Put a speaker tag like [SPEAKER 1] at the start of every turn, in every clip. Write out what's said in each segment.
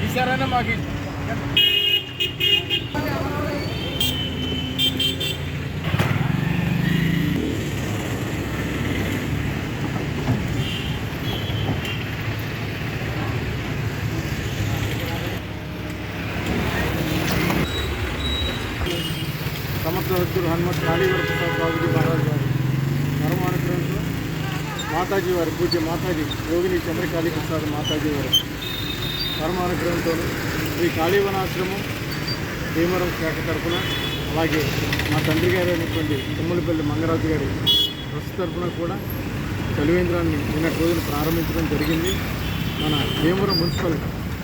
[SPEAKER 1] ఈసారైనా మాకు సమర్థ సద్గురు హనుమత్ కాళీవర ప్రసాద్ బాబుజీ మహారాజ్ వారి పరమానుగ్రహంతో మాతాజీ వారి పూజ్య మాతాజీ యోగిని చంద్రకాళీ ప్రసాద్ మాతాజీ వారి పరమానుగ్రహంతో ఈ కాళీవనాశ్రమం భీమవరం శాఖ తరఫున అలాగే మా తండ్రి గారు అయినటువంటి తుమ్మలపల్లి మంగరాజు గారి ట్రస్ట్ తరఫున కూడా చలివేంద్రాన్ని నిన్నటి రోజున ప్రారంభించడం జరిగింది. మన భీమవరం మున్సిపల్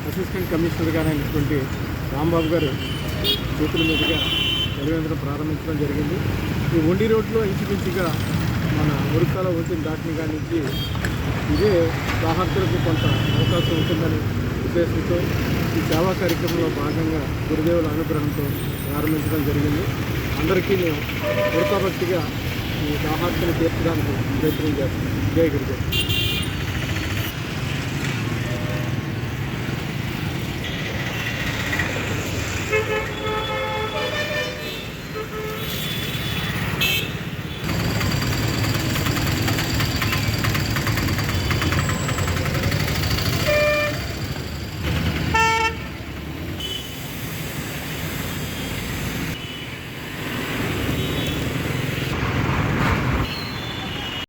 [SPEAKER 1] అసిస్టెంట్ కమిషనర్ గారు అయినటువంటి రాంబాబు గారు చేతుల మీదుగా చలివేంద్రం ప్రారంభించడం జరిగింది. ఈ ఒండి రోడ్లో ఇంచుమించుగా మన ఉరుకాల వంతెన దాటిన కాడి నుంచి ఇదే దాహార్తులకు కొంత అవకాశం ఉంటుందని ఉద్దేశంతో ఈ సేవా కార్యక్రమంలో భాగంగా గురుదేవుల అనుగ్రహంతో ప్రారంభించడం జరిగింది. అందరికీ మేము వృతాభక్తిగా ఈ దాహార్తులు తీర్చడానికి ప్రయత్నం చేస్తాం. జై గురుదేవ్.